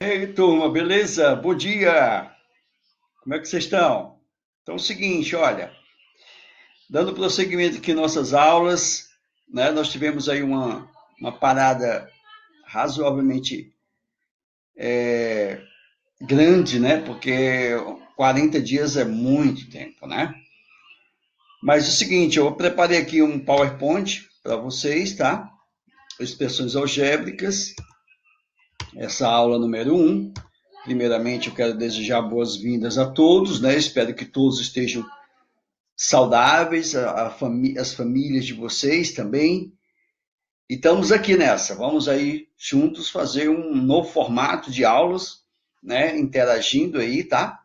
Ei, turma, beleza? Bom dia! Como é que vocês estão? Então é o seguinte, olha, dando prosseguimento aqui em nossas aulas, né, nós tivemos aí uma parada razoavelmente grande, né, porque 40 dias é muito tempo, né? Mas é o seguinte, eu preparei aqui um PowerPoint para vocês, tá? Expressões algébricas, essa aula número um. Primeiramente, eu quero desejar boas-vindas a todos, né? Espero que todos estejam saudáveis, as famílias de vocês também. E estamos aqui nessa. Vamos aí juntos fazer um novo formato de aulas, né? Interagindo aí, tá?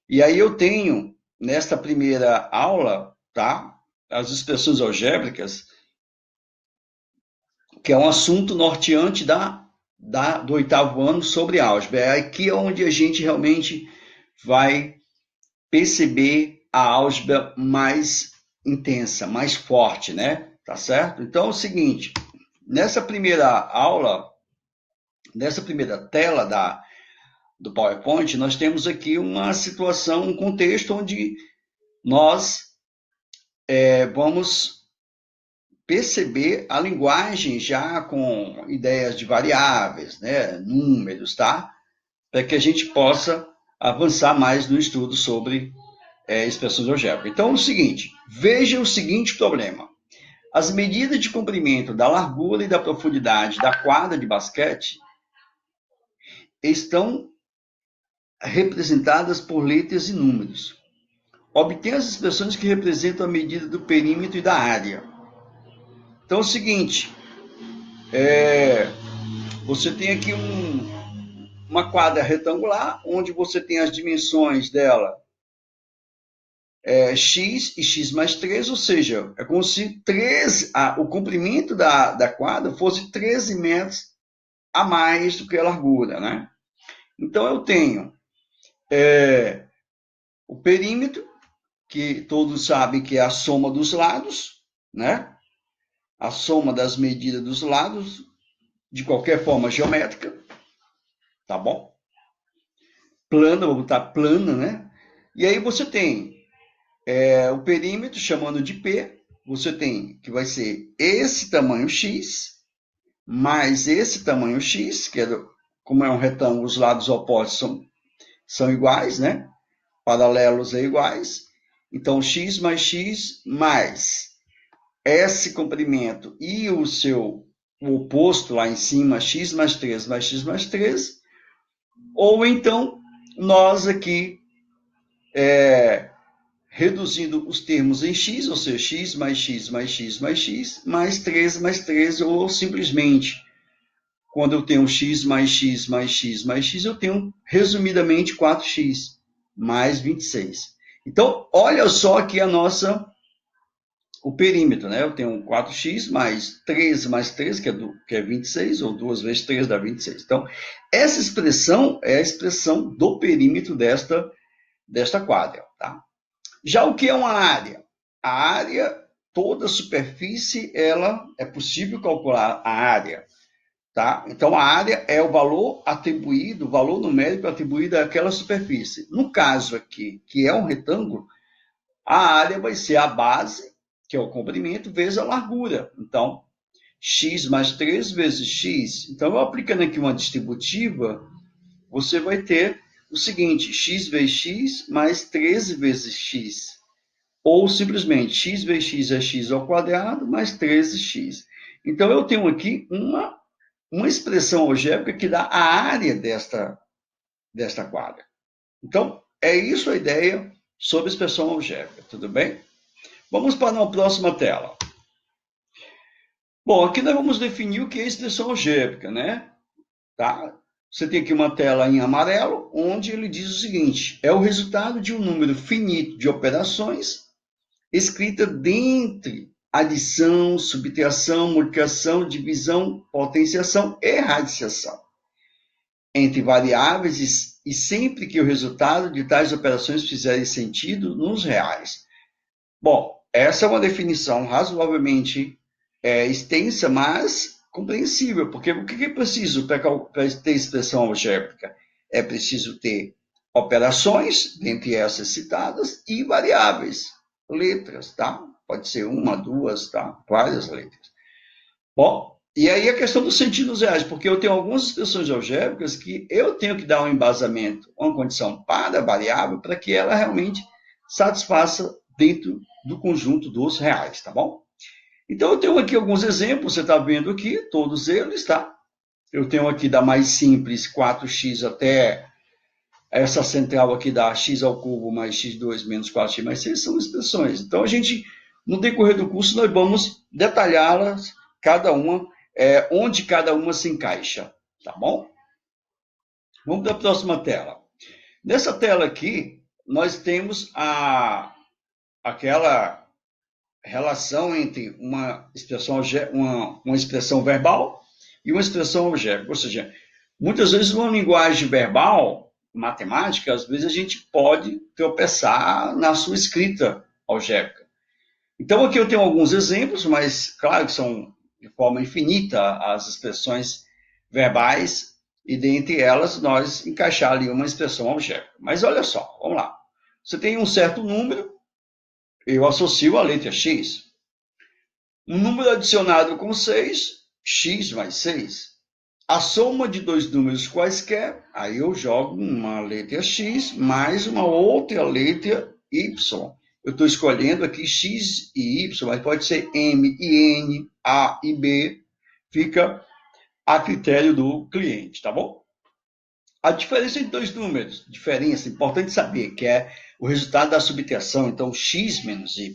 E aí eu tenho, nesta primeira aula, tá? As expressões algébricas, que é um assunto norteante do oitavo ano sobre álgebra. É aqui onde a gente realmente vai perceber a álgebra mais intensa, mais forte, né? Tá certo? Então é o seguinte, nessa primeira aula, nessa primeira tela do PowerPoint, nós temos aqui uma situação, um contexto onde nós vamos perceber a linguagem já com ideias de variáveis, né? Números, tá? Para que a gente possa avançar mais no estudo sobre expressões algébricas. Então é o seguinte, veja o seguinte problema. As medidas de comprimento da largura e da profundidade da quadra de basquete estão representadas por letras e números. Obtenha as expressões que representam a medida do perímetro e da área. Então é o seguinte, você tem aqui uma quadra retangular, onde você tem as dimensões dela x e x mais 3, ou seja, é como se o comprimento da quadra fosse 13 metros a mais do que a largura, né? Então eu tenho o perímetro, que todos sabem que é a soma dos lados, né? A soma das medidas dos lados, de qualquer forma geométrica, tá bom? Plana, vou botar plana, né? E aí você tem o perímetro, chamando de P, você tem que vai ser esse tamanho X, mais esse tamanho X, que como é um retângulo, os lados opostos são iguais, né? Paralelos é iguais. Então, x mais x mais esse comprimento e o oposto lá em cima, x mais 3 mais x mais 3. Ou então, nós aqui, reduzindo os termos em x, ou seja, x mais x mais x mais x, mais 3, ou simplesmente, quando eu tenho x mais x mais x mais x, eu tenho, resumidamente, 4x mais 26. Então, olha só aqui o perímetro, né? Eu tenho 4x mais 3 que é 26, ou 2 vezes 3 dá 26. Então, essa expressão é a expressão do perímetro desta quadra, tá? Já o que é uma área? A área, toda superfície, ela é possível calcular a área, tá? Então, a área é o valor atribuído, o valor numérico atribuído àquela superfície. No caso aqui, que é um retângulo, a área vai ser a base, que é o comprimento, vezes a largura. Então, x mais 3 vezes x. Então, eu aplicando aqui uma distributiva, você vai ter o seguinte, x vezes x mais 13 vezes x. Ou simplesmente x vezes x é x ao quadrado mais 13x. Então, eu tenho aqui uma expressão algébrica que dá a área desta quadra. Então, é isso a ideia sobre expressão algébrica, tudo bem? Vamos para a próxima tela. Bom, aqui nós vamos definir o que é expressão algébrica, né? Tá? Você tem aqui uma tela em amarelo, onde ele diz o seguinte, é o resultado de um número finito de operações escrita dentre adição, subtração, multiplicação, divisão, potenciação e radiciação entre variáveis e sempre que o resultado de tais operações fizerem sentido nos reais. Bom, essa é uma definição razoavelmente extensa, mas compreensível, porque o que é preciso para ter expressão algébrica? É preciso ter operações, dentre essas citadas, e variáveis, letras, tá? Pode ser uma, duas, tá? Várias letras. Bom, e aí a questão dos sentidos reais, porque eu tenho algumas expressões algébricas que eu tenho que dar um embasamento, uma condição para a variável, para que ela realmente satisfaça dentro do conjunto dos reais, tá bom? Então, eu tenho aqui alguns exemplos, você está vendo aqui, todos eles, tá? Eu tenho aqui da mais simples, 4x até essa central aqui da x ao cubo mais x2 menos 4x mais 6, são expressões. Então, a gente, no decorrer do curso, nós vamos detalhá-las, cada uma, onde cada uma se encaixa, tá bom? Vamos para a próxima tela. Nessa tela aqui, nós temos aquela relação entre uma expressão verbal e uma expressão algébrica. Ou seja, muitas vezes numa linguagem verbal, matemática, às vezes a gente pode tropeçar na sua escrita algébrica. Então aqui eu tenho alguns exemplos, mas claro que são de forma infinita as expressões verbais, e dentre elas nós encaixar ali uma expressão algébrica. Mas olha só, vamos lá. Você tem um certo número, eu associo a letra x. Um número adicionado com 6, x mais 6. A soma de dois números quaisquer, aí eu jogo uma letra x mais uma outra letra y. Eu estou escolhendo aqui x e y, mas pode ser m e n, a e b. Fica a critério do cliente, tá bom? A diferença entre dois números, diferença, importante saber, que é o resultado da subtração, então x menos y.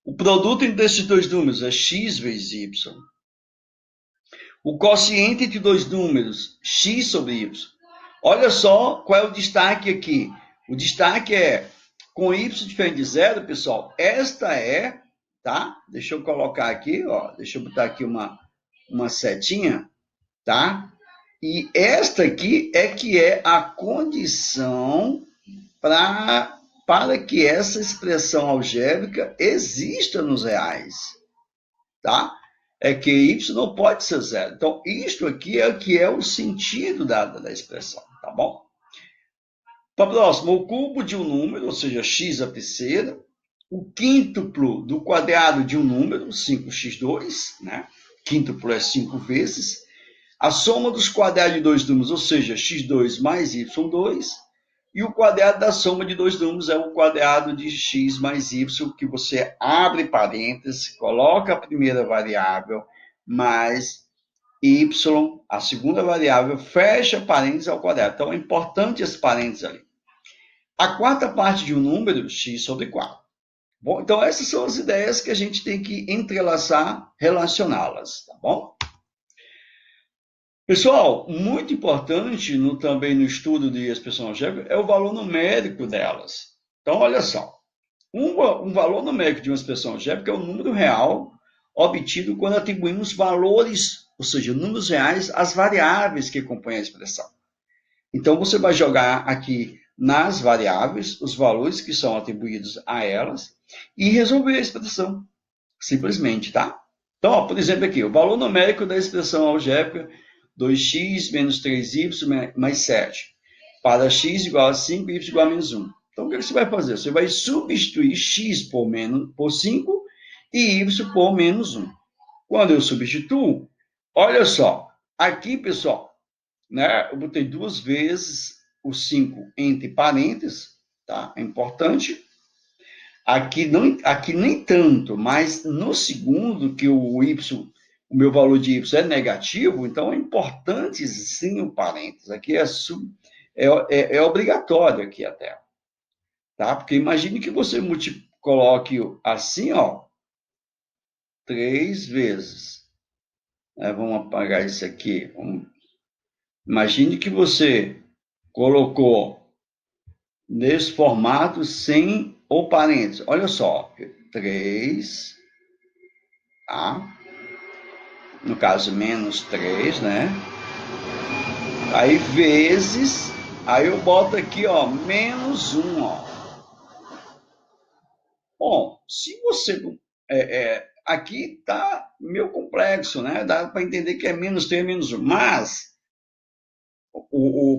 O produto entre esses dois números é x vezes y. O quociente entre dois números, x sobre y. Olha só qual é o destaque aqui. O destaque é, com y diferente de zero, pessoal, esta é, tá? Deixa eu colocar aqui, ó, deixa eu botar aqui uma setinha, tá? E esta aqui é que é a condição para que essa expressão algébrica exista nos reais, tá? É que y não pode ser zero. Então, isto aqui é o que é o sentido da expressão, tá bom? Para a próxima, o cubo de um número, ou seja, x a terceira, o quíntuplo do quadrado de um número, 5x2, né? Quíntuplo é 5 vezes. A soma dos quadrados de dois números, ou seja, x2 mais y2, e o quadrado da soma de dois números é o quadrado de x mais y, que você abre parênteses, coloca a primeira variável, mais y, a segunda variável, fecha parênteses ao quadrado. Então, é importante esse parênteses ali. A quarta parte de um número, x sobre 4. Bom, então, essas são as ideias que a gente tem que entrelaçar, relacioná-las, tá bom? Pessoal, muito importante também no estudo de expressão algébrica é o valor numérico delas. Então, olha só, um valor numérico de uma expressão algébrica é o número real obtido quando atribuímos valores, ou seja, números reais, às variáveis que compõem a expressão. Então, você vai jogar aqui nas variáveis os valores que são atribuídos a elas e resolver a expressão, simplesmente, tá? Então, ó, por exemplo, aqui, o valor numérico da expressão algébrica 2x menos 3y mais 7. Para x igual a 5, y igual a menos 1. Então, o que você vai fazer? Você vai substituir x por 5 e y por menos 1. Quando eu substituo, olha só, aqui, pessoal, né, eu botei duas vezes o 5 entre parênteses, tá? É importante. Aqui nem tanto, mas no segundo, que o meu valor de y é negativo, então é importante sim o parênteses. Aqui é obrigatório aqui até. Tá? Porque imagine que você coloque assim, ó, 3 vezes. Vamos apagar isso aqui. Imagine que você colocou nesse formato sem o parênteses. Olha só, 3, tá? No caso, menos 3, né? Aí, vezes, aí eu boto aqui, ó, menos 1, ó. Bom, se você aqui está meio complexo, né? Dá para entender que é menos 3, menos 1. Mas,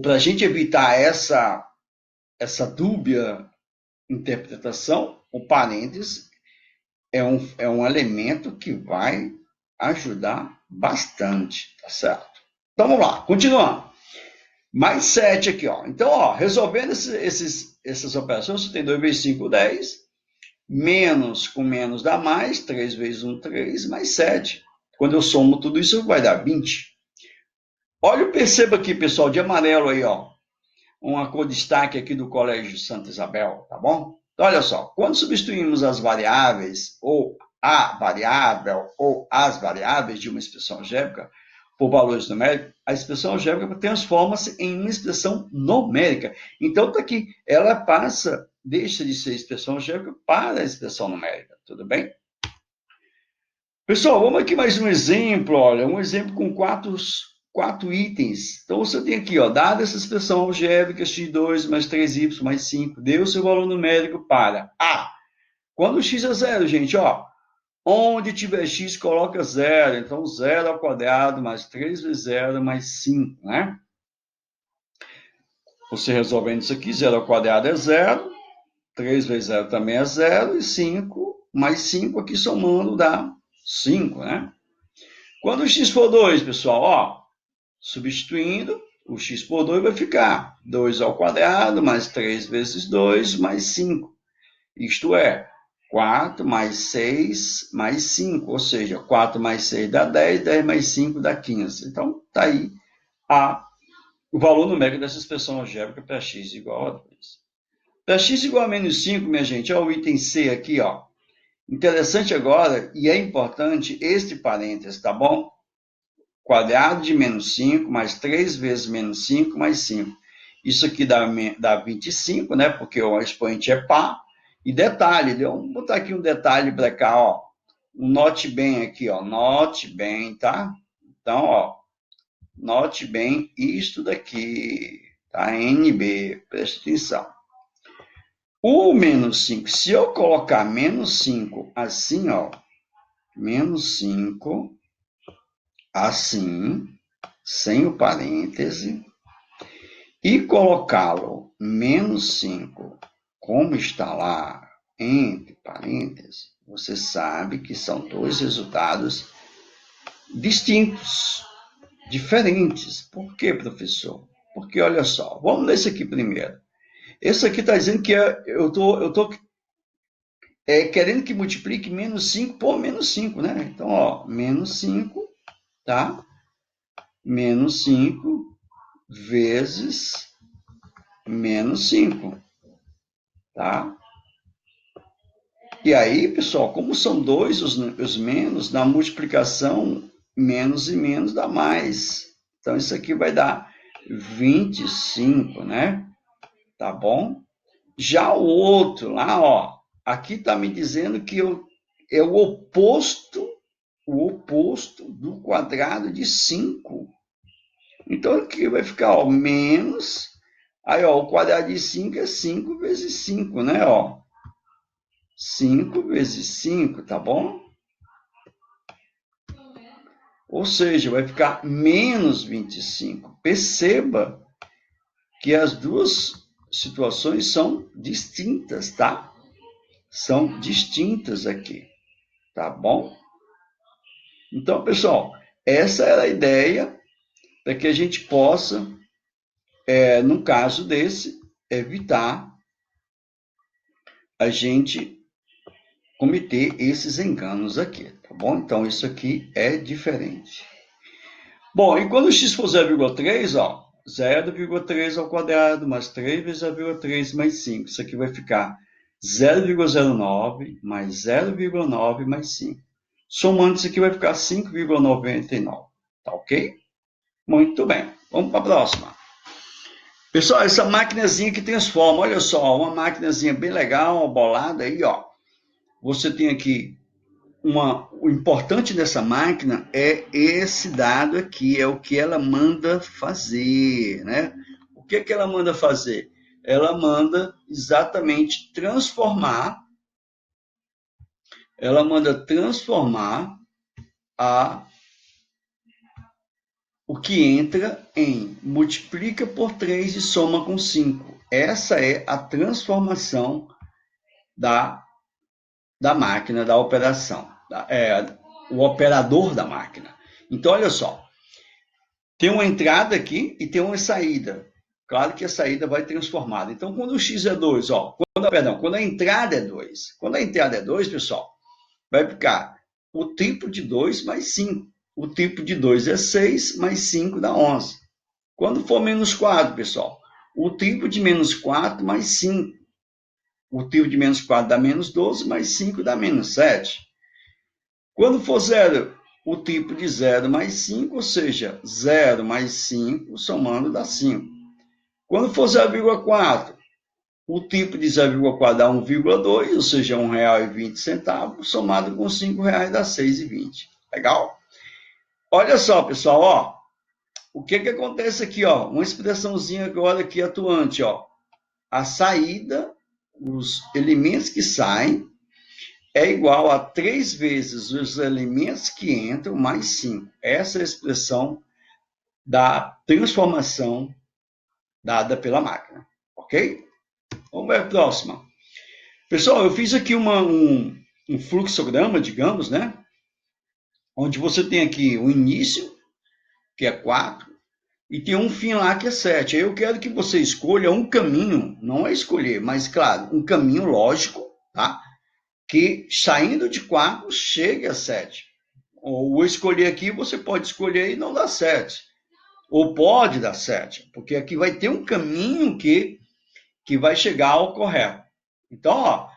para a gente evitar essa dúbia interpretação, o parênteses é um elemento que vai ajudar bastante, tá certo? Então vamos lá, continuando. Mais 7 aqui, ó. Então, ó, resolvendo essas operações, você tem 2 vezes 5, 10. Menos com menos dá mais. 3 vezes 1, 3, mais 7. Quando eu somo tudo isso, vai dar 20. Olha, perceba aqui, pessoal, de amarelo aí, ó. Uma cor de destaque aqui do Colégio Santa Isabel, tá bom? Então, olha só. Quando substituímos as variáveis, ou a variável, ou as variáveis de uma expressão algébrica, por valores numéricos, a expressão algébrica transforma-se em uma expressão numérica. Então, está aqui, ela deixa de ser expressão algébrica para a expressão numérica, tudo bem? Pessoal, vamos aqui mais um exemplo, olha, um exemplo com quatro itens. Então, você tem aqui, ó, dada essa expressão algébrica, x2 mais 3y mais 5, dê o seu valor numérico para A. Quando x é zero, gente, ó, onde tiver x, coloca zero. Então, 0 ao quadrado mais 3 vezes 0 mais 5, né? Você resolvendo isso aqui, 0 ao quadrado é 0, 3 vezes 0 também é 0, e 5 mais 5 aqui somando dá 5, né? Quando o x for 2, pessoal, ó, substituindo, o x por 2 vai ficar 2 ao quadrado mais 3 vezes 2 mais 5. Isto é, 4 mais 6 mais 5, ou seja, 4 mais 6 dá 10, 10 mais 5 dá 15. Então, está aí o valor numérico dessa expressão algébrica para x igual a 2. Para x igual a menos 5, minha gente, olha o item C aqui, ó. Interessante agora, e é importante, este parênteses, tá bom? Quadrado de menos 5 mais 3 vezes menos 5 mais 5. Isso aqui dá 25, né? Porque o expoente é par. E detalhe, vou botar aqui um detalhe para cá, ó. Um note bem aqui, ó. Note bem, tá? Então, ó. Note bem isto daqui, tá? NB, preste atenção. O menos 5, se eu colocar menos 5 assim, ó. Menos 5 assim, sem o parêntese, e colocá-lo menos 5, como está lá, entre parênteses, você sabe que são dois resultados distintos, diferentes. Por quê, professor? Porque, olha só, vamos ler isso aqui primeiro. Esse aqui está dizendo que eu estou querendo que multiplique menos 5 por menos 5, né? Então, ó, menos 5, tá? Menos 5 vezes menos 5, tá? E aí, pessoal, como são dois os menos, na multiplicação, menos e menos dá mais. Então, isso aqui vai dar 25, né? Tá bom? Já o outro lá, ó, aqui tá me dizendo que é o oposto do quadrado de 5. Então, aqui vai ficar, ó, menos, aí, ó, o quadrado de 5 é 5 vezes 5, né, ó. 5 vezes 5, tá bom? Ou seja, vai ficar menos 25. Perceba que as duas situações são distintas, tá? São distintas aqui, tá bom? Então, pessoal, essa era a ideia para que a gente possa, num caso desse, evitar a gente cometer esses enganos aqui, tá bom? Então, isso aqui é diferente. Bom, e quando x for 0,3, ó, 0,3 ao quadrado mais 3 vezes 0,3 mais 5. Isso aqui vai ficar 0,09 mais 0,9 mais 5. Somando isso aqui vai ficar 5,99. Tá ok? Muito bem. Vamos para a próxima. Pessoal, essa maquinazinha que transforma, olha só, uma maquinazinha bem legal, uma bolada aí, ó. Você tem aqui o importante dessa máquina é esse dado aqui, é o que ela manda fazer, né? O que ela manda fazer? Ela manda exatamente transformar ela manda transformar o que entra em multiplica por 3 e soma com 5. Essa é a transformação da máquina, da operação, o operador da máquina. Então, olha só, tem uma entrada aqui e tem uma saída. Claro que a saída vai transformada. Então, quando o x é 2, quando a entrada é 2, pessoal, vai ficar o triplo de 2 mais 5. O triplo de 2 é 6, mais 5 dá 11. Quando for menos 4, pessoal, o triplo de menos 4 mais 5. O triplo de menos 4 dá menos 12, mais 5 dá menos 7. Quando for 0, o triplo de 0 mais 5, ou seja, 0 mais 5, somando dá 5. Quando for 0,4, o triplo de 0,4 dá 1,2, ou seja, R$1,20, somado com R$5 dá R$6,20. Legal? Olha só, pessoal, ó, o que acontece aqui, ó, uma expressãozinha agora aqui atuante, ó, a saída, os elementos que saem, é igual a 3 vezes os elementos que entram, mais 5. Essa é a expressão da transformação dada pela máquina, ok? Vamos ver a próxima. Pessoal, eu fiz aqui um fluxograma, digamos, né? Onde você tem aqui o início, que é 4, e tem um fim lá que é 7. Aí eu quero que você escolha um caminho, não é escolher, mas, claro, um caminho lógico, tá? Que saindo de 4 chegue a 7. Ou escolher aqui, você pode escolher e não dar 7. Ou pode dar 7, porque aqui vai ter um caminho que vai chegar ao correto. Então, ó,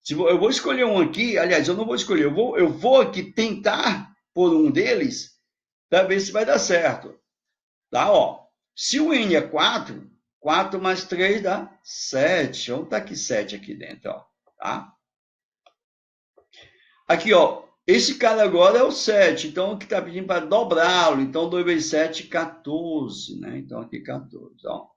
eu vou escolher um aqui, aliás, eu não vou escolher, eu vou aqui tentar por um deles para ver se vai dar certo. Tá, ó. Se o N é 4, 4 mais 3 dá 7. Vamos botar aqui 7 aqui dentro, ó. Tá? Aqui, ó. Esse cara agora é o 7, então aqui está pedindo para dobrá-lo. Então, 2 vezes 7, 14, né? Então, aqui 14, ó.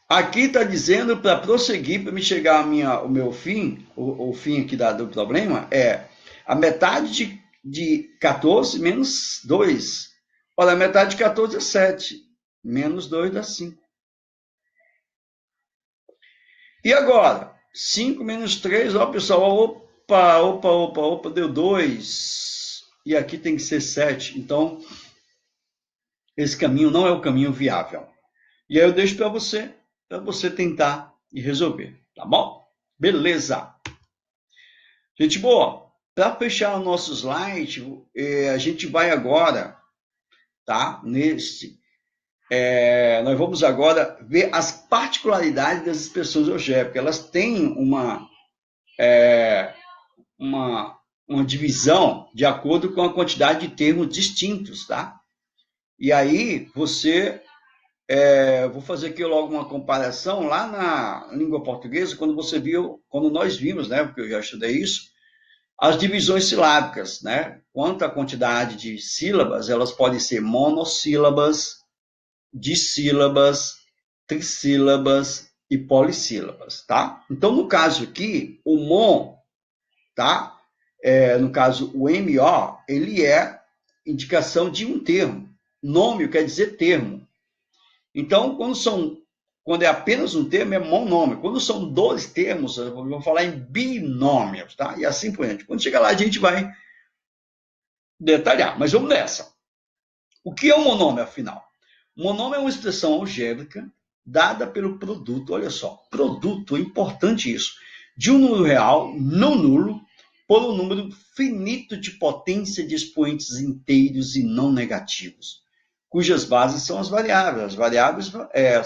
Aqui está dizendo para prosseguir, para me chegar o meu fim, o fim aqui do problema, é a metade de 14 menos 2. Olha, a metade de 14 é 7. Menos 2 dá 5. E agora? 5 menos 3, ó, pessoal, opa, deu 2. E aqui tem que ser 7. Então, esse caminho não é o caminho viável. E aí eu deixo para você tentar e resolver, tá bom? Beleza. Gente boa, para fechar o nosso slide, a gente vai agora, tá? Nós vamos agora ver as particularidades das expressões algébricas. Elas têm uma divisão de acordo com a quantidade de termos distintos, tá? E aí, vou fazer aqui logo uma comparação lá na língua portuguesa, quando nós vimos, né? Porque eu já estudei isso, as divisões silábicas, né? Quanto à quantidade de sílabas, elas podem ser monossílabas, dissílabas, trissílabas e polissílabas, tá? Então, no caso aqui, o mon, tá? No caso, o MO, ele é indicação de um termo. Nome quer dizer termo. Então, quando é apenas um termo, é monômio. Quando são 2 termos, eu vou falar em binômios, tá? E assim por diante. Quando chegar lá, a gente vai detalhar. Mas vamos nessa. O que é um monômio, afinal? Monômio é uma expressão algébrica dada pelo produto, olha só, produto, é importante isso, de um número real, não nulo, por um número finito de potência de expoentes inteiros e não negativos, cujas bases são as variáveis. As variáveis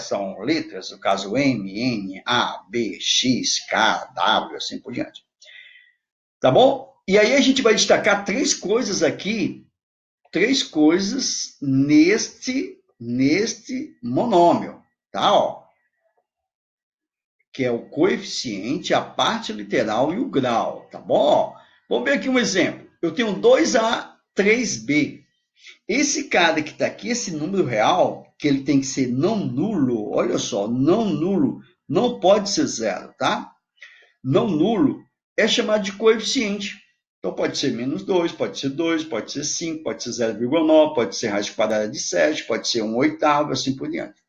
são letras, no caso M, N, A, B, X, K, W, assim por diante. Tá bom? E aí a gente vai destacar 3 coisas aqui, 3 coisas neste monômio, tá? Ó, que é o coeficiente, a parte literal e o grau, tá bom? Ó, vamos ver aqui um exemplo. Eu tenho 2A, 3B. Esse cara que está aqui, esse número real, que ele tem que ser não nulo, olha só, não nulo, Não pode ser zero, tá? Não nulo é chamado de coeficiente. Então, pode ser menos 2, pode ser 2, pode ser 5, pode ser 0,9, pode ser raiz quadrada de 7, pode ser 1/8, assim por diante.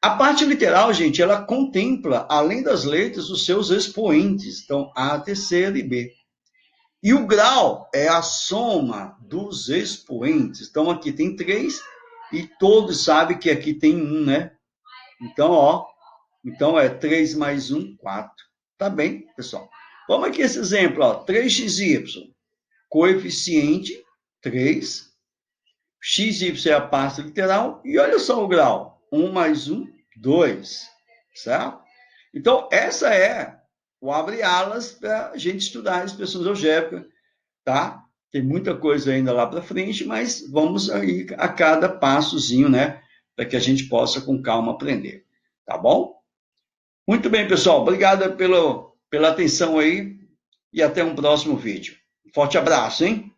A parte literal, gente, ela contempla, além das letras, os seus expoentes. Então, A terceira e B. E o grau é a soma dos expoentes. Então, aqui tem 3 e todos sabem que aqui tem 1, né? Então, ó, então é 3 mais 1, 4. Tá bem, pessoal? Vamos aqui esse exemplo, ó, 3xy. Coeficiente 3, xy é a parte literal, e olha só o grau, 1 mais 1, 2, certo? Então, essa é o abre-alas para a gente estudar as expressões algébricas, tá? Tem muita coisa ainda lá para frente, mas vamos aí a cada passozinho, né? Para que a gente possa, com calma, aprender, tá bom? Muito bem, pessoal. Obrigado pela atenção aí e até um próximo vídeo. Forte abraço, hein?